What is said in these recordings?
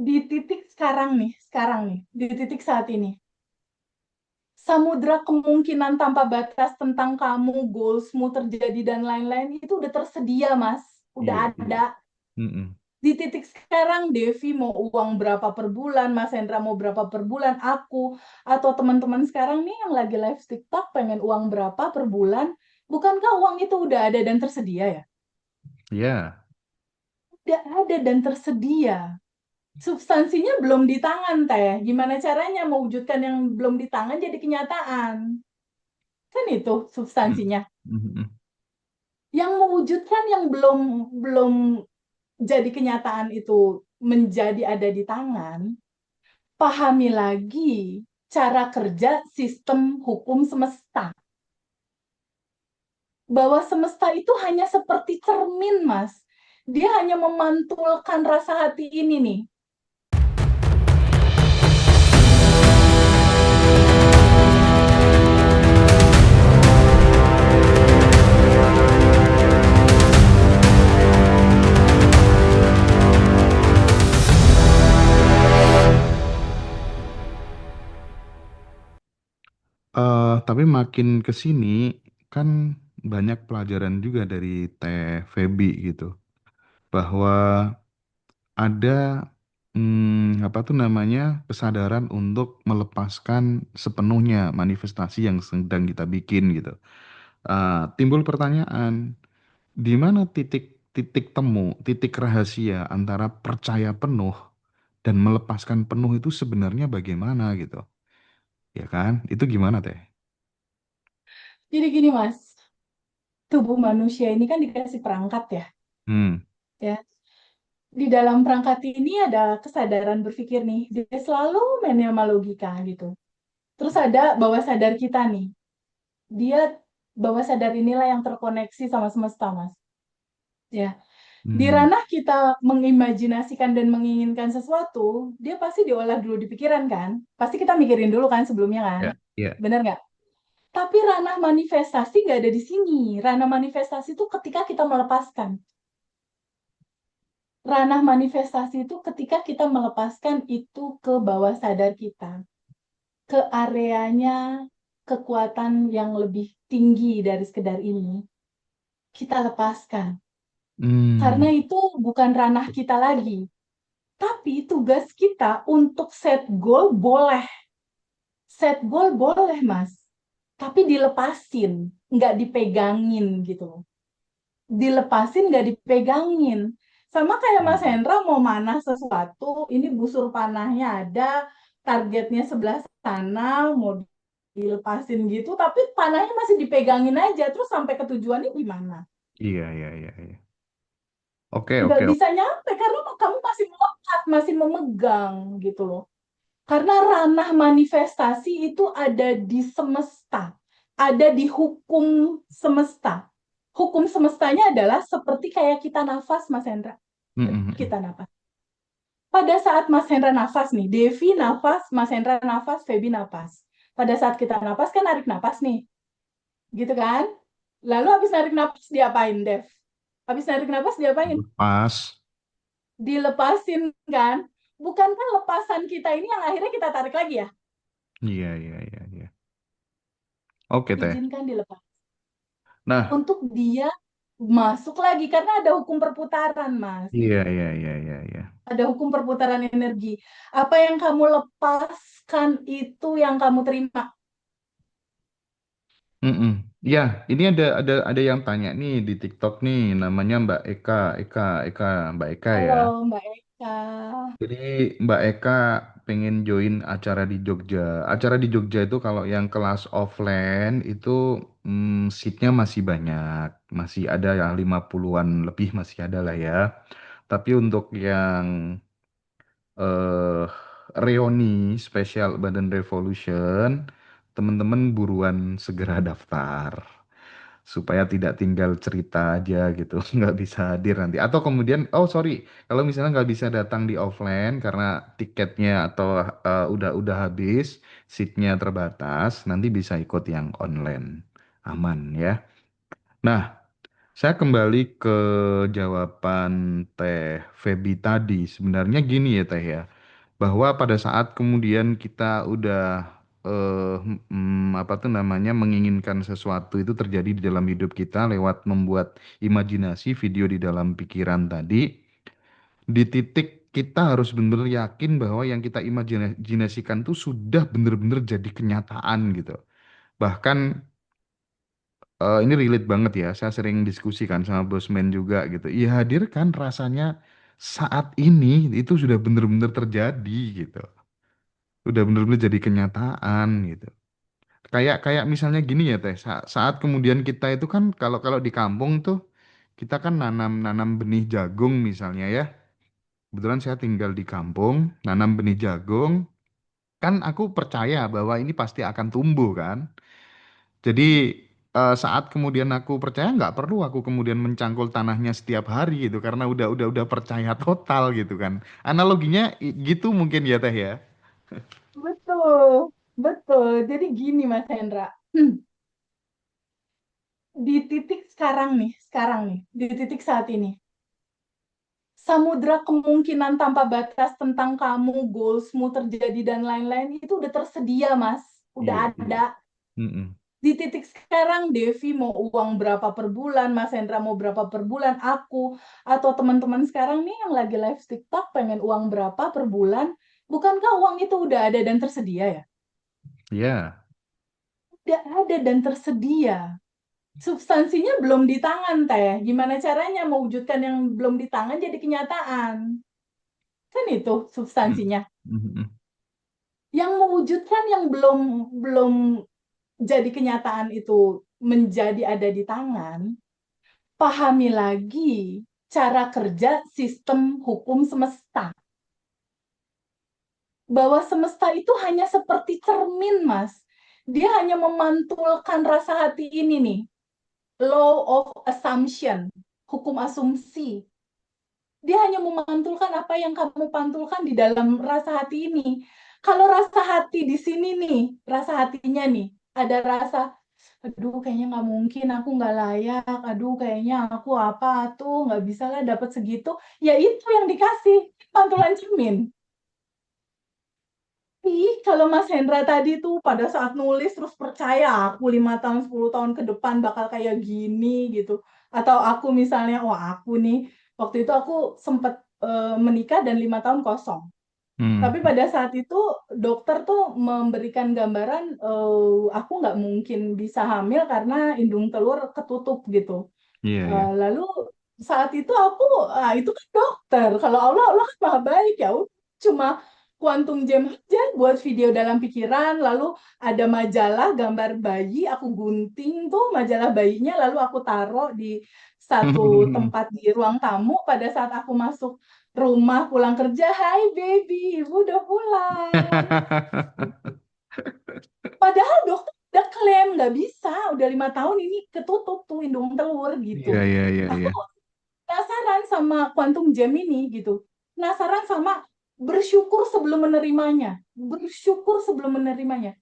di titik sekarang nih, di titik saat ini, samudra kemungkinan tanpa batas tentang kamu, goalsmu terjadi dan lain-lain itu udah tersedia, Mas. Udah Iya, iya. ada. Mm-mm. Di titik sekarang, Devi mau uang berapa per bulan, Mas Hendra mau berapa per bulan, aku, atau teman-teman sekarang nih yang lagi live TikTok pengen uang berapa per bulan, bukankah uang itu udah ada dan tersedia ya? Iya. Udah ada dan tersedia. Substansinya belum di tangan, Teh. Gimana caranya mewujudkan yang belum di tangan jadi kenyataan? Kan itu Mm. substansinya. Mm-mm. Yang mewujudkan yang belum belum jadi kenyataan itu menjadi ada di tangan, pahami lagi cara kerja sistem hukum semesta. Bahwa semesta itu hanya seperti cermin, Mas. Dia hanya memantulkan rasa hati ini nih. Tapi makin ke sini kan banyak pelajaran juga dari Teh Feby gitu, bahwa ada apa tuh namanya kesadaran untuk melepaskan sepenuhnya manifestasi yang sedang kita bikin gitu. Timbul pertanyaan, di mana titik titik temu, titik rahasia antara percaya penuh dan melepaskan penuh itu sebenarnya bagaimana gitu, ya kan? Itu gimana Teh? Jadi gini, Mas. Tubuh manusia ini kan dikasih perangkat ya. Hmm, Ya, di dalam perangkat ini ada kesadaran berpikir nih. Dia selalu main sama logika gitu. Terus ada bawah sadar kita nih. Dia bawah sadar inilah yang terkoneksi sama semesta, Mas. Ya, di hmm, ranah kita mengimajinasikan dan menginginkan sesuatu, dia pasti diolah dulu di pikiran kan? Pasti kita mikirin dulu kan sebelumnya kan? ya, ya. Bener nggak? Tapi ranah manifestasi nggak ada di sini. Ranah manifestasi itu ketika kita melepaskan. Ranah manifestasi itu ketika kita melepaskan itu ke bawah sadar kita, ke areanya kekuatan yang lebih tinggi dari sekedar ini, kita lepaskan. Hmm, Karena itu bukan ranah kita lagi. Tapi tugas kita untuk set goal boleh. Set goal boleh, Mas. Tapi dilepasin, nggak dipegangin gitu. Dilepasin, nggak dipegangin. Sama kayak Mas Hendra mau manah sesuatu, ini busur panahnya ada, targetnya sebelah sana, mau dilepasin gitu, tapi panahnya masih dipegangin aja, terus sampai ke tujuannya gimana? iya, iya, iya, iya. Oke, Nggak oke, bisa oke. nyampe karena kamu masih melekat, masih memegang gitu loh. Karena ranah manifestasi itu ada di semesta, ada di hukum semesta. Hukum semestanya adalah seperti kayak kita nafas, Mas Hendra. Hmm, hmm, hmm. Kita nafas. Pada saat Mas Hendra nafas nih, Devi nafas, Mas Hendra nafas, Feby nafas. Pada saat kita nafas kan narik nafas nih, gitu kan? Lalu habis narik nafas diapain, Dev? Habis narik nafas diapain? Pas. Dilepasin kan? Bukankah lepasan kita ini yang akhirnya kita tarik lagi ya? Iya, iya, iya, iya. Oke, Teh. Izinkan dilepas. Nah, Untuk dia masuk lagi karena ada hukum perputaran, Mas. iya, iya, iya, iya, iya. Ada hukum perputaran energi. Apa yang kamu lepaskan itu yang kamu terima. Mm-mm. Ya, ini ada yang tanya nih di TikTok nih, namanya Mbak Eka, Mbak Eka ya. Halo, Mbak Eka. Jadi Mbak Eka pengen join acara di Jogja. Acara di Jogja itu kalau yang kelas offline itu seatnya masih banyak, masih ada yang 50-an lebih masih ada lah ya. Tapi untuk yang eh reuni spesial Badan Revolution, teman-teman buruan segera daftar supaya tidak tinggal cerita aja gitu, nggak bisa hadir nanti. Atau kemudian, oh sorry, kalau misalnya nggak bisa datang di offline karena tiketnya atau udah habis, seatnya terbatas, nanti bisa ikut yang online, aman ya. Nah, Saya kembali ke jawaban Teh Feby tadi. Sebenarnya gini ya Teh ya, bahwa pada saat kemudian kita udah apa tuh namanya menginginkan sesuatu itu terjadi di dalam hidup kita lewat membuat imajinasi video di dalam pikiran tadi, di titik kita harus benar-benar yakin bahwa yang kita imajinasikan tuh sudah benar-benar jadi kenyataan gitu. Bahkan ini relate banget ya. Saya sering diskusikan sama bosman juga gitu. Iya hadirkan rasanya saat ini itu sudah benar-benar terjadi gitu. Udah benar-benar jadi kenyataan gitu. Kayak kayak misalnya gini ya Teh. Saat kemudian kita itu kan kalau kalau di kampung tuh kita kan nanam benih jagung misalnya ya. Kebetulan saya tinggal di kampung, nanam benih jagung. Kan aku percaya bahwa ini pasti akan tumbuh kan. Jadi saat kemudian aku percaya nggak perlu aku kemudian mencangkul tanahnya setiap hari gitu karena udah percaya total gitu kan. Analoginya gitu mungkin ya Teh ya. Betul, betul. Jadi gini Mas Hendra, di titik sekarang nih, di titik saat ini, samudra kemungkinan tanpa batas tentang kamu, goalsmu terjadi dan lain-lain itu udah tersedia, Mas. Udah Iya, iya. ada. Mm-mm. Di titik sekarang, Devi mau uang berapa per bulan, Mas Hendra mau berapa per bulan, aku, atau teman-teman sekarang nih yang lagi live TikTok pengen uang berapa per bulan, bukankah uang itu udah ada dan tersedia ya? Iya. Udah ada dan tersedia. Substansinya belum di tangan, Teh. Gimana caranya mewujudkan yang belum di tangan jadi kenyataan? Kan itu Mm. substansinya. Mm-mm. Yang mewujudkan yang belum belum jadi kenyataan itu menjadi ada di tangan, pahami lagi cara kerja sistem hukum semesta. Bahwa semesta itu hanya seperti cermin, Mas. Dia hanya memantulkan rasa hati ini nih. Law of assumption, hukum asumsi. Dia hanya memantulkan apa yang kamu pantulkan di dalam rasa hati ini. Kalau rasa hati di sini nih, rasa hatinya nih, ada rasa, aduh kayaknya nggak mungkin, aku nggak layak, aduh kayaknya aku apa tuh, nggak bisa lah dapat segitu. Ya itu yang dikasih, pantulan cermin. Ih, kalau Mas Hendra tadi tuh pada saat nulis terus percaya aku 5 tahun, 10 tahun ke depan bakal kayak gini gitu. Atau aku misalnya, oh aku nih, waktu itu aku sempat menikah dan 5 tahun kosong. Mm. Tapi pada saat itu dokter tuh memberikan gambaran aku nggak mungkin bisa hamil karena indung telur ketutup gitu. Iya, iya. Lalu saat itu aku, itu kan dokter. Kalau Allah, Allah kan maha baik ya. Udah, cuma kuantum jam aja buat video dalam pikiran. Lalu ada majalah gambar bayi, aku gunting tuh majalah bayinya, lalu aku taruh di satu tempat di ruang tamu. Pada saat aku masuk rumah pulang kerja, Hai baby, ibu udah pulang. Padahal dokter udah klaim nggak bisa, udah 5 tahun ini ketutup tuh indung telur gitu. Iya, iya, iya, Aku iya. penasaran sama quantum jam ini gitu. Penasaran sama bersyukur sebelum menerimanya. Bersyukur sebelum menerimanya.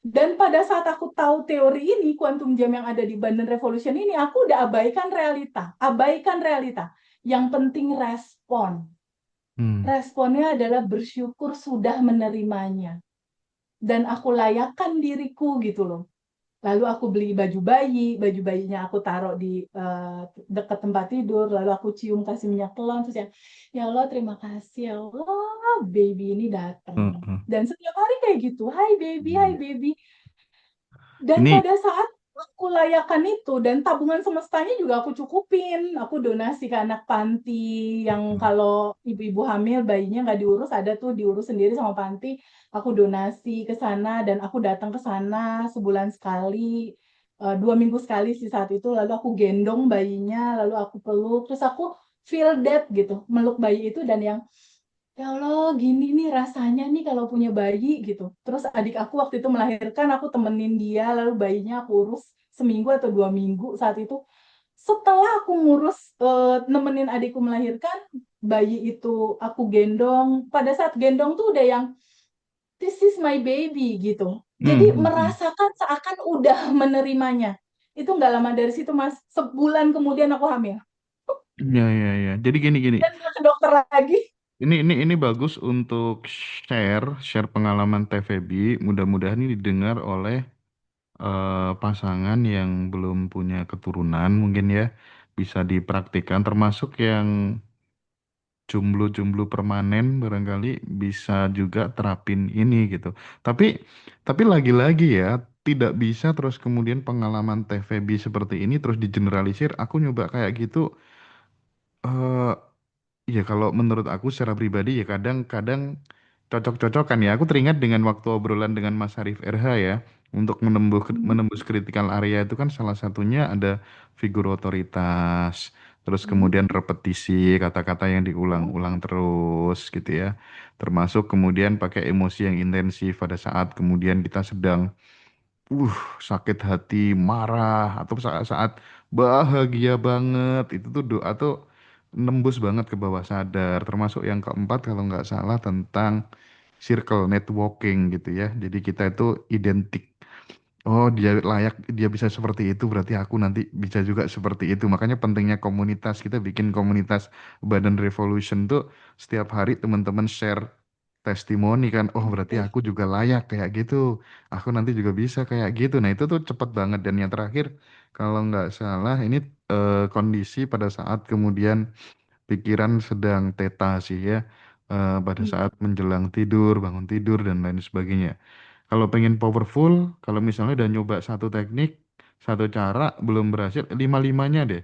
Dan pada saat aku tahu teori ini, quantum jam yang ada di Bandung Revolution ini, aku udah abaikan realita. Abaikan realita. Yang penting respon. Hmm. Responnya adalah bersyukur sudah menerimanya. Dan aku layakkan diriku gitu loh. Lalu aku beli baju bayi, baju bayinya aku taruh di dekat tempat tidur, lalu aku cium kasih minyak telon, terus ya Allah terima kasih ya Allah, baby ini datang. Mm-mm. Dan setiap hari kayak gitu, hai Iya. baby. Dan Ini pada saat aku layakan itu, dan tabungan semestanya juga aku cukupin, aku donasi ke anak panti yang kalau ibu-ibu hamil bayinya nggak diurus, ada tuh diurus sendiri sama panti, aku donasi ke sana dan aku datang ke sana sebulan sekali, 2 minggu sekali sih saat itu, lalu aku gendong bayinya, lalu aku peluk, terus aku feel that gitu, meluk bayi itu dan yang ya Allah, gini nih rasanya nih kalau punya bayi gitu. Terus adik aku waktu itu melahirkan, aku temenin dia, lalu bayinya aku urus seminggu atau 2 minggu saat itu. Setelah aku ngurus, nemenin adikku melahirkan, bayi itu aku gendong. Pada saat gendong tuh udah yang, this is my baby gitu. Jadi Hmm, hmm, hmm. merasakan seakan udah menerimanya. Itu nggak lama dari situ Mas, sebulan kemudian aku hamil Iya, iya, iya. Jadi gini, gini. dan nggak ke dokter lagi. Ini bagus untuk share pengalaman TVB. Mudah-mudahan ini didengar oleh pasangan yang belum punya keturunan mungkin ya. Bisa dipraktikkan termasuk yang jomblo-jomblo permanen barangkali bisa juga terapin ini gitu. Tapi tapi lagi-lagi ya tidak bisa terus kemudian pengalaman TVB seperti ini terus digeneralisir. Aku nyoba kayak gitu. eh Ya kalau menurut aku secara pribadi ya kadang-kadang cocok-cocokan ya. Aku teringat dengan waktu obrolan dengan Mas Arif RH ya. Untuk menembus Hmm. menembus critical area itu kan salah satunya ada figur otoritas, terus Hmm. kemudian repetisi kata-kata yang Oh. diulang-ulang terus gitu ya. Termasuk kemudian pakai emosi yang intensif pada saat kemudian kita sedang uh sakit hati, marah atau saat-saat bahagia banget itu tuh doa tuh nembus banget ke bawah sadar. Termasuk yang keempat kalau nggak salah tentang circle networking gitu ya. Jadi kita itu identik. Oh, dia layak, dia bisa seperti itu, berarti aku nanti bisa juga seperti itu. Makanya pentingnya komunitas. Kita bikin komunitas Badan Revolution tuh setiap hari teman-teman share testimoni kan. Oh, berarti Oke. aku juga layak kayak gitu. Aku nanti juga bisa kayak gitu. Nah, itu tuh cepet banget. Dan yang terakhir, kalau nggak salah, ini kondisi pada saat kemudian pikiran sedang teta sih ya. Pada Hmm. saat menjelang tidur, bangun tidur, dan lain sebagainya. Kalau pengen powerful, kalau misalnya udah nyoba satu teknik, satu cara, belum berhasil, lima-limanya deh.